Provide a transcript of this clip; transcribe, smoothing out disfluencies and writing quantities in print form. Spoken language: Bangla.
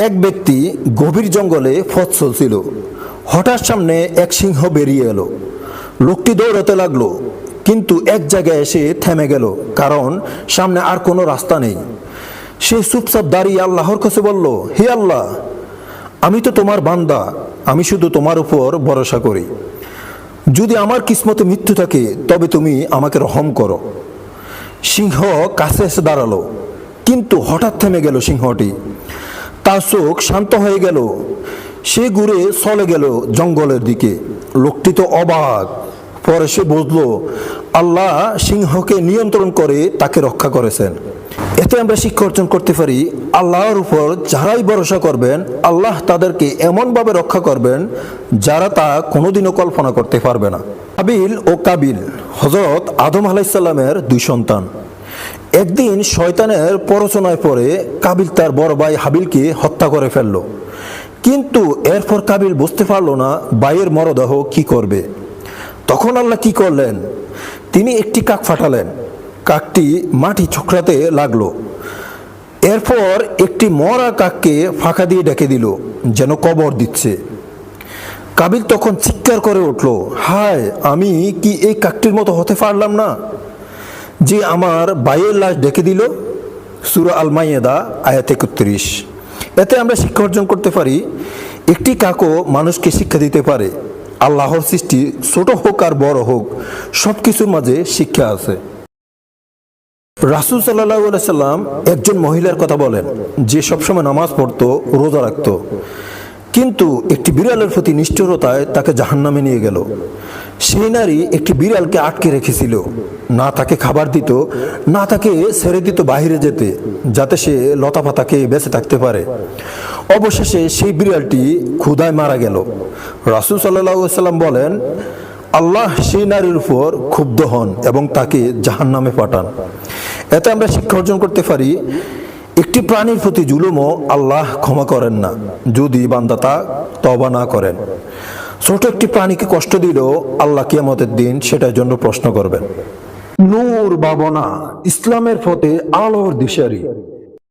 এক ব্যক্তি গভীর জঙ্গলে পথ চলছিল। হঠাৎ সামনে এক সিংহ বেরিয়ে এলো। লোকটি দৌড়াতে লাগলো, কিন্তু এক জায়গায় এসে থেমে গেল, কারণ সামনে আর কোনো রাস্তা নেই। সে চুপচাপ দাঁড়িয়ে আল্লাহর কাছে বলল, হে আল্লাহ, আমি তো তোমার বান্দা, আমি শুধু তোমার উপর ভরসা করি। যদি আমার কিসমতে মৃত্যু থাকে তবে তুমি আমাকে রহম করো। সিংহ কাছে এসে দাঁড়ালো, কিন্তু হঠাৎ থেমে গেল সিংহটি। তার চোখ শান্ত হয়ে গেল। সে ঘুরে চলে গেল জঙ্গলের দিকে। লোকটি তো অবাক। পরে সে বুঝলো আল্লাহ সিংহকে নিয়ন্ত্রণ করে তাকে রক্ষা করেছেন। এতে আমরা শিক্ষা অর্জন করতে পারি, আল্লাহর উপর যারাই ভরসা করবেন আল্লাহ তাদেরকে এমনভাবে রক্ষা করবেন যারা তা কোনোদিনও কল্পনা করতে পারবে না। হাবিল ও কাবিল হযরত আদম আলাইহিসসালামের দুই সন্তান। একদিন শয়তানের প্ররোচনায় পড়ে কাবিল তার বড় ভাই হাবিলকে হত্যা করে ফেলল। কিন্তু এরপর কাবিল বুঝতে পারল না ভাইয়ের মরদেহ কি করবে। তখন আল্লাহ কি করলেন? তিনি একটি কাক ফাটালেন। কাকটি মাটি ঠুকরাতে লাগলো। এরপর একটি মরা কাককে ফাঁকা দিয়ে ডেকে দিল, যেন কবর দিচ্ছে। কাবিল তখন চিৎকার করে উঠল, হায়, আমি কি এই কাকটির মতো হতে পারলাম না যে আমার ভাইয়ের লাশ ডেকে দিল। সূরা আল মাইদা আয়াত ৩১। এতে আমরা শিক্ষা অর্জন করতে পারি, একটি কাকও মানুষকে শিক্ষা দিতে পারে। আল্লাহর সৃষ্টি ছোট হোক আর বড় হোক, সব কিছুর মাঝে শিক্ষা আছে। রাসূল সাল্লাল্লাহু আলাইহি সাল্লাম একজন মহিলার কথা বলেন, যে সবসময় নামাজ পড়তো, রোজা রাখতো, কিন্তু একটি বিড়ালের প্রতি নিষ্ঠুরতায় তাকে জাহান্নামে নিয়ে গেল। সেই নারী একটি বিড়ালকে আটকে রেখেছিল, না তাকে খাবার দিত, না তাকে ছেড়ে দিত বাইরে যেতে, যাতে সে লতাপাতা খেয়ে বেঁচে থাকতে পারে। অবশেষে সেই বিড়ালটি ক্ষুধায় মারা গেল। রাসূল সাল্লাল্লাহু আলাইহি সাল্লাম বলেন, আল্লাহ সেই নারীর উপর ক্ষুব্ধ হন এবং তাকে জাহান্নামে পাঠান। এতে আমরা শিক্ষা অর্জন করতে পারি, একটি প্রাণীর প্রতি জুলুমও আল্লাহ ক্ষমা করেন না, যদি বান্দা তা তওবা না করেন। ছোট একটি প্রাণীকে কষ্ট দিলেও আল্লাহ কিয়ামতের দিন সেটার জন্য প্রশ্ন করবেন। নূর ভাবনা, ইসলামের পথে আলোর দিশারি।